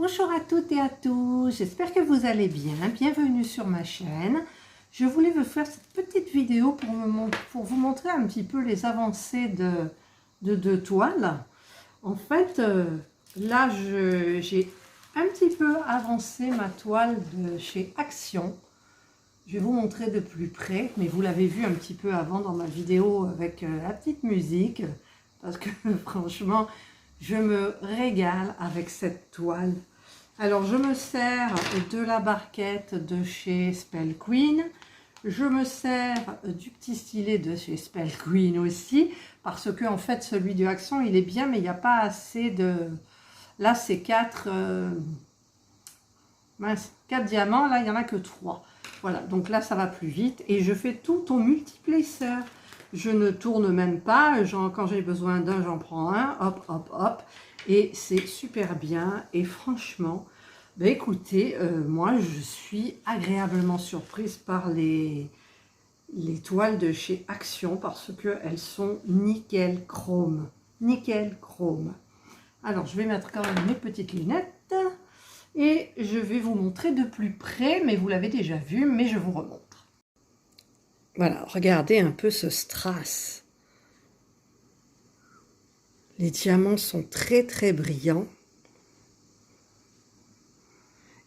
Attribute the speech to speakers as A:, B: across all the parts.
A: Bonjour à toutes et à tous, j'espère que vous allez bien, bienvenue sur ma chaîne. Je voulais vous faire cette petite vidéo pour vous montrer un petit peu les avancées de toiles. En fait, là j'ai un petit peu avancé ma toile de chez Action. Je vais vous montrer de plus près, mais vous l'avez vu un petit peu avant dans ma vidéo avec la petite musique, parce que franchement, je me régale avec cette toile. Alors, je me sers de la barquette de chez Spell Queen. Je me sers du petit stylet de chez Spell Queen aussi, parce que en fait, celui de Action, il est bien, mais il n'y a pas assez de... Là, c'est 4 diamants, là, il n'y en a que 3. Voilà, donc là, ça va plus vite. Et je fais tout au multiplaceur. Je ne tourne même pas. Quand j'ai besoin d'un, j'en prends un. Hop, hop, hop. Et c'est super bien. Et franchement, bah écoutez, moi, je suis agréablement surprise par les toiles de chez Action parce qu'elles sont nickel chrome. Nickel chrome. Alors, je vais mettre quand même mes petites lunettes. Et je vais vous montrer de plus près, mais vous l'avez déjà vu, mais je vous remontre. Voilà, regardez un peu ce strass. Les diamants sont très très brillants.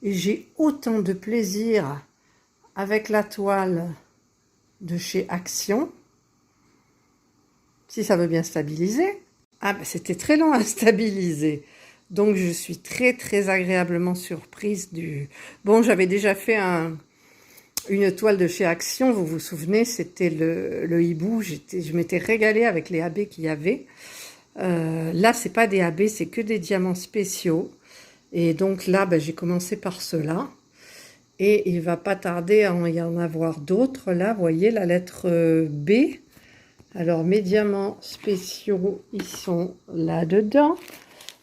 A: Et j'ai autant de plaisir avec la toile de chez Action. Si ça veut bien stabiliser. Ah ben c'était très long à stabiliser. Donc je suis très très agréablement surprise du... Bon, j'avais déjà fait une toile de chez Action, vous vous souvenez, c'était le hibou. Je m'étais régalée avec les AB qu'il y avait. Là, c'est pas des AB, c'est que des diamants spéciaux. Et donc là, ben, j'ai commencé par cela. Et il va pas tarder à y en avoir d'autres. Là, vous voyez la lettre B. Alors, mes diamants spéciaux, ils sont là-dedans.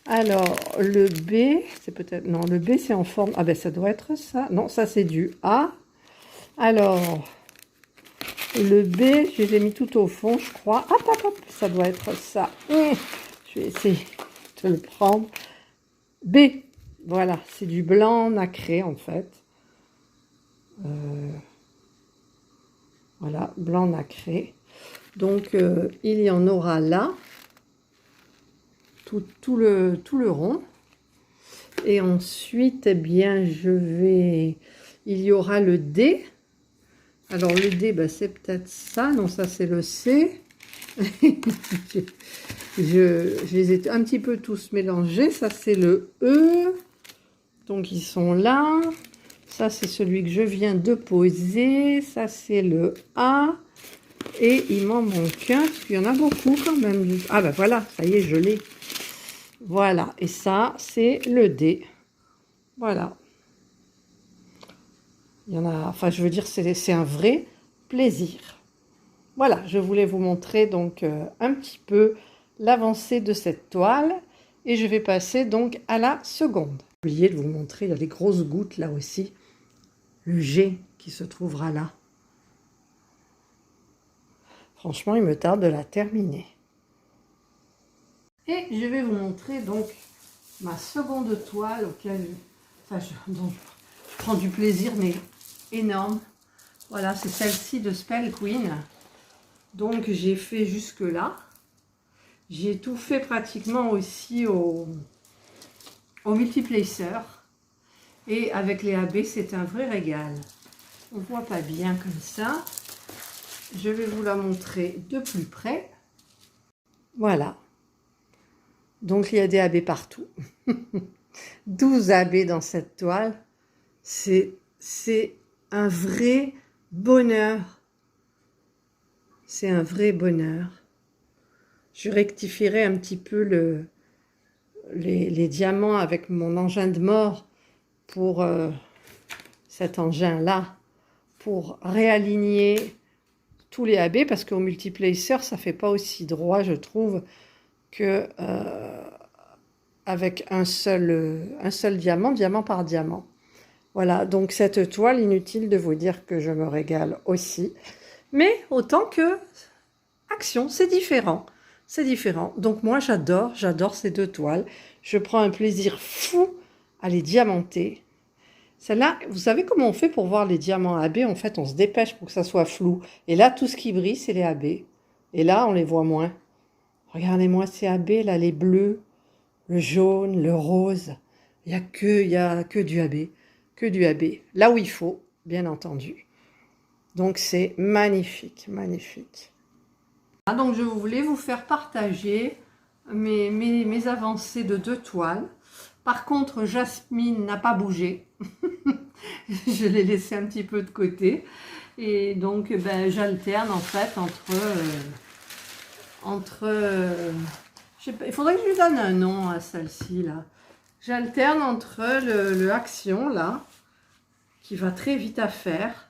A: Alors, le B, c'est peut-être... Non, le B, c'est en forme... Ah ben, ça doit être ça. Non, ça, c'est du A. Alors, le B, je l'ai mis tout au fond, je crois. Hop, hop, hop, ça doit être ça. Je vais essayer de le prendre. B, voilà, c'est du blanc nacré, en fait. Voilà, blanc nacré. Donc, il y en aura là. Tout le rond. Et ensuite, eh bien, il y aura le D. Alors, le D, ben, c'est peut-être ça. Non, ça, c'est le C. je les ai un petit peu tous mélangés. Ça, c'est le E. Donc, ils sont là. Ça, c'est celui que je viens de poser. Ça, c'est le A. Et il m'en manque un, parce qu'il y en a beaucoup quand même. Ah ben voilà, ça y est, je l'ai. Voilà, et ça, c'est le dé. Voilà. Il y en a, enfin, je veux dire, c'est un vrai plaisir. Voilà, je voulais vous montrer donc un petit peu l'avancée de cette toile. Et je vais passer donc à la seconde. J'ai oublié de vous montrer, il y a des grosses gouttes là aussi. Le G qui se trouvera là. Franchement, il me tarde de la terminer. Et je vais vous montrer donc ma seconde toile auquel dont je prends du plaisir, mais énorme. Voilà, c'est celle-ci de Spell Queen. Donc j'ai fait jusque là. J'ai tout fait pratiquement aussi au multiplacer. Et avec les AB, c'est un vrai régal. On ne voit pas bien comme ça. Je vais vous la montrer de plus près. Voilà. Donc il y a des AB partout. 12 AB dans cette toile. C'est un vrai bonheur. C'est un vrai bonheur. Je rectifierai un petit peu les diamants avec mon engin de mort pour cet engin-là, pour réaligner tous les AB, parce qu'au multiplacer, ça ne fait pas aussi droit, je trouve, que avec un seul diamant par diamant. Voilà, donc cette toile, inutile de vous dire que je me régale aussi. Mais autant que Action, c'est différent. C'est différent. Donc moi, j'adore ces deux toiles. Je prends un plaisir fou à les diamanter. Celle-là, vous savez comment on fait pour voir les diamants AB? En fait, on se dépêche pour que ça soit flou. Et là, tout ce qui brille, c'est les AB. Et là, on les voit moins. Regardez-moi ces AB, là, les bleus, le jaune, le rose. Il n'y a que du AB. Que du AB. Là où il faut, bien entendu. Donc, c'est magnifique, magnifique. Donc, je voulais vous faire partager mes avancées de deux toiles. Par contre, Jasmine n'a pas bougé. Je l'ai laissé un petit peu de côté. Et donc, ben, j'alterne en fait je sais pas, il faudrait que je lui donne un nom à celle-ci là. J'alterne entre le Action là, qui va très vite à faire,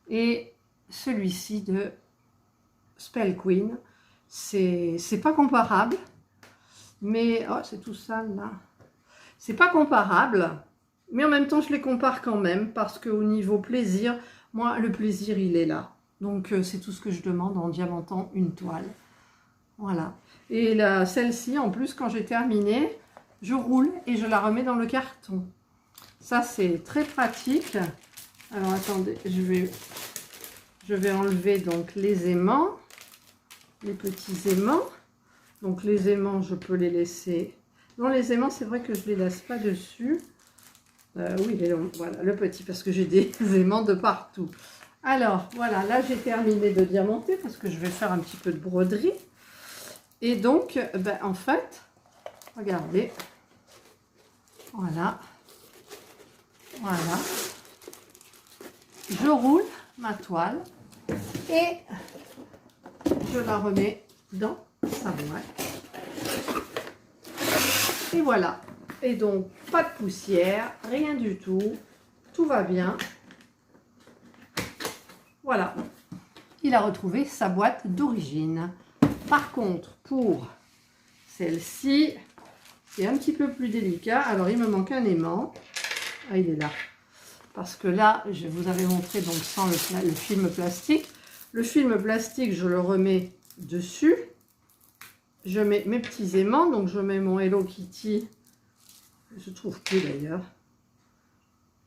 A: et celui-ci de Spell Queen. C'est pas comparable, mais oh, c'est tout sale là. C'est pas comparable, mais en même temps je les compare quand même, parce qu'au niveau plaisir, moi le plaisir il est là. Donc c'est tout ce que je demande en diamantant une toile. Voilà. Et celle-ci en plus, quand j'ai terminé, je roule et je la remets dans le carton. Ça c'est très pratique. Alors attendez, je vais enlever donc les aimants, les petits aimants. Donc les aimants, je peux les laisser. Non, les aimants, c'est vrai que je ne les laisse pas dessus. Oui, voilà, le petit, parce que j'ai des aimants de partout. Alors, voilà, là j'ai terminé de diamanter parce que je vais faire un petit peu de broderie. Et donc, ben, en fait, regardez. Voilà. Voilà. Je roule ma toile et je la remets dans sa boîte. Et voilà. Et donc, pas de poussière, rien du tout. Tout va bien. Voilà. Il a retrouvé sa boîte d'origine. Par contre, pour celle-ci, c'est un petit peu plus délicat. Alors, il me manque un aimant. Ah, il est là. Parce que là, je vous avais montré donc sans le film plastique. Le film plastique, je le remets dessus. Je mets mes petits aimants. Donc, je mets mon Hello Kitty. Je ne trouve plus d'ailleurs.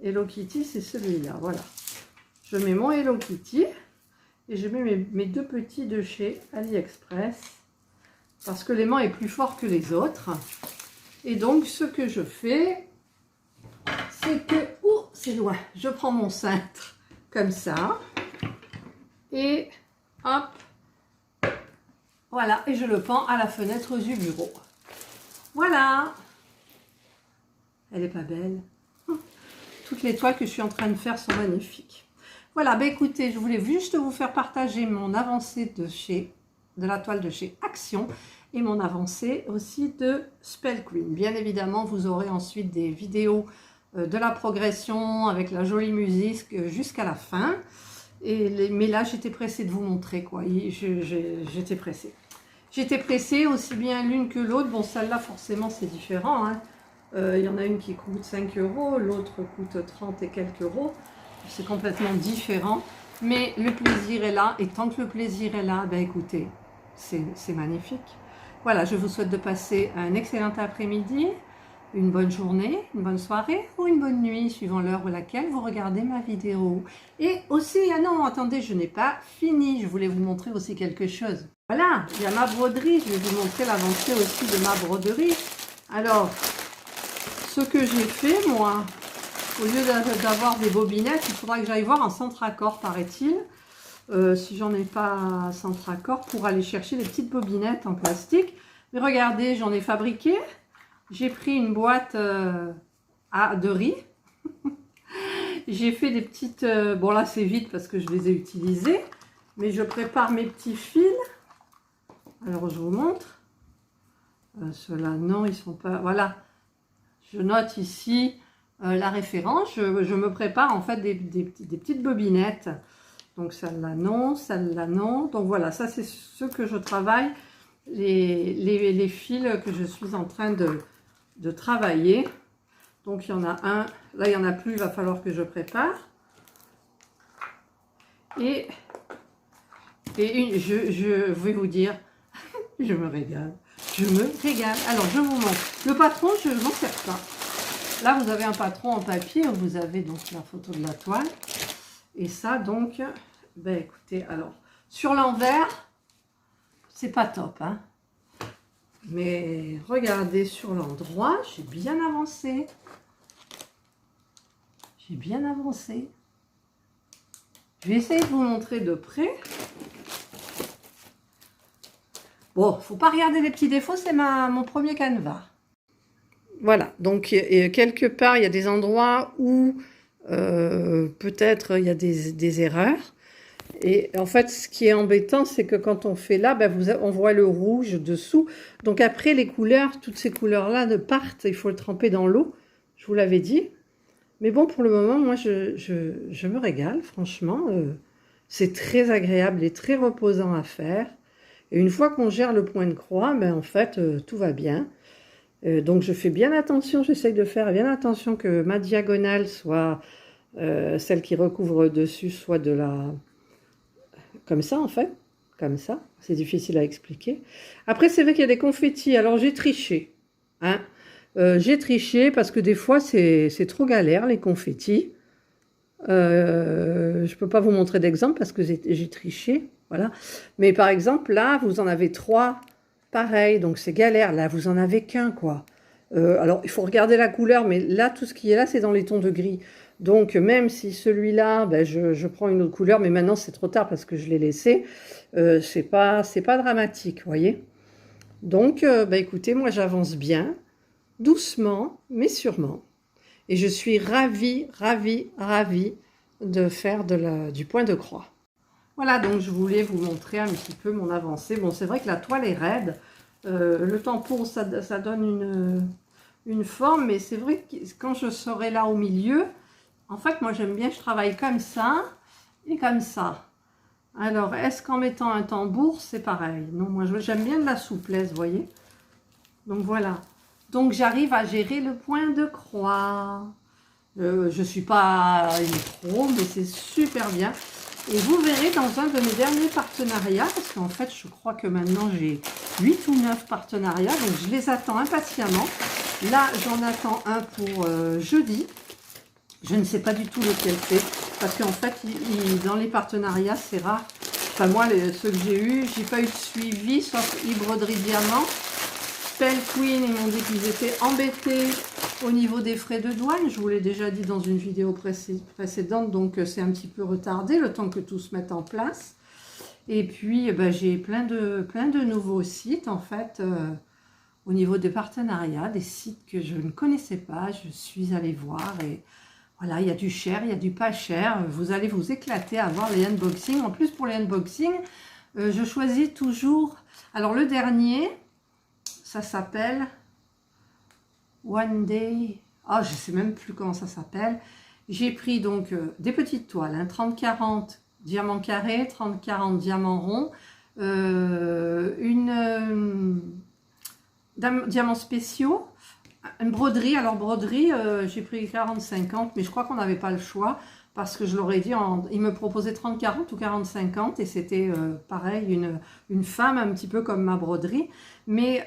A: Hello Kitty, c'est celui-là. Voilà. Je mets mon Hello Kitty. Et je mets mes deux petits de chez AliExpress. Parce que l'aimant est plus fort que les autres. Et donc, ce que je fais, c'est que... Oh, c'est loin. Je prends mon cintre comme ça. Et hop. Voilà. Et je le pends à la fenêtre du bureau. Voilà. Elle est pas belle. Toutes les toiles que je suis en train de faire sont magnifiques. Voilà, bah écoutez, je voulais juste vous faire partager mon avancée de la toile de chez Action et mon avancée aussi de Spell Queen. Bien évidemment, vous aurez ensuite des vidéos de la progression avec la jolie musique jusqu'à la fin. Mais là, j'étais pressée de vous montrer, quoi. J'étais pressée. J'étais pressée, aussi bien l'une que l'autre. Bon, celle-là, forcément, c'est différent, hein. Il y en a une qui coûte 5 €, l'autre coûte 30 et quelques euros. C'est complètement différent. Mais le plaisir est là. Et tant que le plaisir est là, ben écoutez, c'est magnifique. Voilà, je vous souhaite de passer un excellent après-midi, une bonne journée, une bonne soirée ou une bonne nuit, suivant l'heure à laquelle vous regardez ma vidéo. Et aussi, ah non, attendez, je n'ai pas fini. Je voulais vous montrer aussi quelque chose. Voilà, il y a ma broderie. Je vais vous montrer l'avancée aussi de ma broderie. Alors, ce que j'ai fait, moi, au lieu d'avoir des bobinettes, il faudra que j'aille voir un centre accord, paraît-il. Si j'en ai pas un centre accord, pour aller chercher des petites bobinettes en plastique. Mais regardez, j'en ai fabriqué. J'ai pris une boîte de riz. J'ai fait des petites... bon là c'est vite parce que je les ai utilisées. Mais je prépare mes petits fils. Alors je vous montre. Ceux-là non, ils sont pas... Voilà. Je note ici la référence. Je me prépare en fait des petites bobinettes. Donc celle-là non, celle-là non. Donc voilà, ça c'est ce que je travaille. Les fils que je suis en train de travailler. Donc il y en a un, là il n'y en a plus, il va falloir que je prépare. Et je vais vous dire, je me régale. Je me régale. Alors je vous montre. Le patron, je ne m'en sers pas. Là vous avez un patron en papier où vous avez donc la photo de la toile. Et ça donc, ben écoutez, alors sur l'envers, c'est pas top, hein. Mais regardez sur l'endroit, j'ai bien avancé. J'ai bien avancé. Je vais essayer de vous montrer de près. Bon, faut pas regarder les petits défauts, c'est mon premier canevas. Voilà, donc quelque part, il y a des endroits où peut-être il y a des erreurs. Et en fait, ce qui est embêtant, c'est que quand on fait là, ben on voit le rouge dessous. Donc après, les couleurs, toutes ces couleurs-là ne partent. Il faut le tremper dans l'eau, je vous l'avais dit. Mais bon, pour le moment, moi, je me régale, franchement. C'est très agréable et très reposant à faire. Et une fois qu'on gère le point de croix, ben en fait, tout va bien. Donc je fais bien attention, j'essaye de faire bien attention que ma diagonale soit, celle qui recouvre dessus, soit de la... Comme ça, en fait. Comme ça. C'est difficile à expliquer. Après, c'est vrai qu'il y a des confettis. Alors, j'ai triché. Hein. J'ai triché parce que des fois, c'est trop galère, les confettis. Je ne peux pas vous montrer d'exemple parce que j'ai triché. Voilà. Mais par exemple, là, vous en avez 3. Pareil, donc c'est galère. Là, vous en avez qu'un, quoi. Alors, il faut regarder la couleur, mais là, tout ce qui est là, c'est dans les tons de gris. Donc, même si celui-là, ben, je prends une autre couleur, mais maintenant, c'est trop tard parce que je l'ai laissé. C'est pas dramatique, vous voyez. Donc, ben, écoutez, moi, j'avance bien, doucement, mais sûrement. Et je suis ravie, ravie, ravie de faire du point de croix. Voilà, donc je voulais vous montrer un petit peu mon avancée. Bon, c'est vrai que la toile est raide. Le tempo, ça donne une forme, mais c'est vrai que quand je serai là au milieu, en fait, moi, j'aime bien, je travaille comme ça et comme ça. Alors, est-ce qu'en mettant un tambour, c'est pareil? Non, moi, j'aime bien de la souplesse, vous voyez? Donc, voilà. Donc, j'arrive à gérer le point de croix. Je ne suis pas une pro, mais c'est super bien. Et vous verrez dans un de mes derniers partenariats, parce qu'en fait, je crois que maintenant, j'ai 8 ou 9 partenariats, donc je les attends impatiemment. Là, j'en attends un pour jeudi. Je ne sais pas du tout lequel c'est, parce qu'en fait, dans les partenariats, c'est rare. Enfin, moi, ceux que j'ai eus, j'ai pas eu de suivi, sauf e-broderie diamant. Spell Queen, ils m'ont dit qu'ils étaient embêtés au niveau des frais de douane. Je vous l'ai déjà dit dans une vidéo précédente, donc c'est un petit peu retardé, le temps que tout se mette en place. Et puis, ben, j'ai plein de nouveaux sites, en fait, au niveau des partenariats, des sites que je ne connaissais pas. Je suis allée voir et... Voilà, il y a du cher, il y a du pas cher. Vous allez vous éclater à voir les unboxings. En plus, pour les unboxings, je choisis toujours... Alors, le dernier, ça s'appelle One Day... Oh, je ne sais même plus comment ça s'appelle. J'ai pris donc des petites toiles, hein, 30-40 diamants carrés, 30-40 diamants ronds, diamants spéciaux, une broderie. Alors broderie, j'ai pris 40-50, mais je crois qu'on n'avait pas le choix parce que je leur ai dit, ils me proposaient 30-40 ou 40-50 et c'était pareil, une femme un petit peu comme ma broderie, mais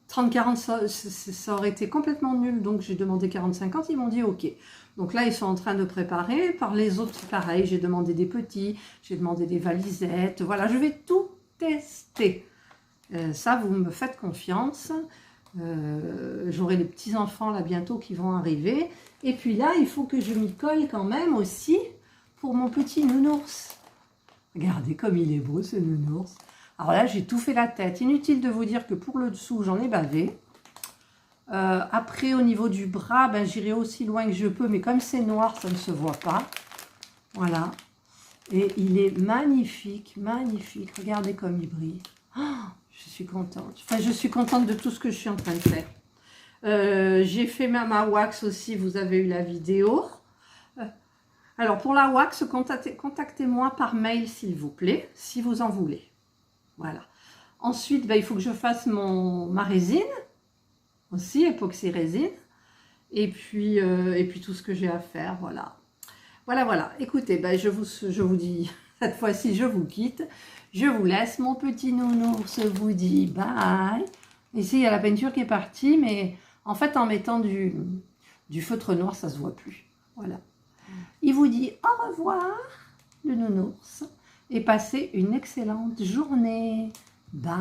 A: 30-40 ça aurait été complètement nul, donc j'ai demandé 40-50, ils m'ont dit ok. Donc là ils sont en train de préparer, par les autres pareil, j'ai demandé des petits, j'ai demandé des valisettes, voilà, je vais tout tester. Ça vous me faites confiance. J'aurai les petits enfants là bientôt qui vont arriver, et puis là il faut que je m'y colle quand même aussi pour mon petit nounours. Regardez comme il est beau ce nounours. Alors là j'ai tout fait la tête, inutile de vous dire que pour le dessous j'en ai bavé. Après au niveau du bras, ben, j'irai aussi loin que je peux, mais comme c'est noir ça ne se voit pas. Voilà, et il est magnifique, magnifique, regardez comme il brille. Oh, je suis contente. Enfin, je suis contente de tout ce que je suis en train de faire. J'ai fait ma wax aussi, vous avez eu la vidéo. Alors, pour la wax, contactez-moi par mail, s'il vous plaît, si vous en voulez. Voilà. Ensuite, ben, il faut que je fasse ma résine, aussi, époxy résine. Et puis tout ce que j'ai à faire, voilà. Voilà, voilà. Écoutez, ben, je vous dis, cette fois-ci, je vous quitte. Je vous laisse, mon petit nounours vous dit bye. Ici, il y a la peinture qui est partie, mais en fait, en mettant du feutre noir, ça ne se voit plus. Voilà. Il vous dit au revoir, le nounours, et passez une excellente journée. Bye.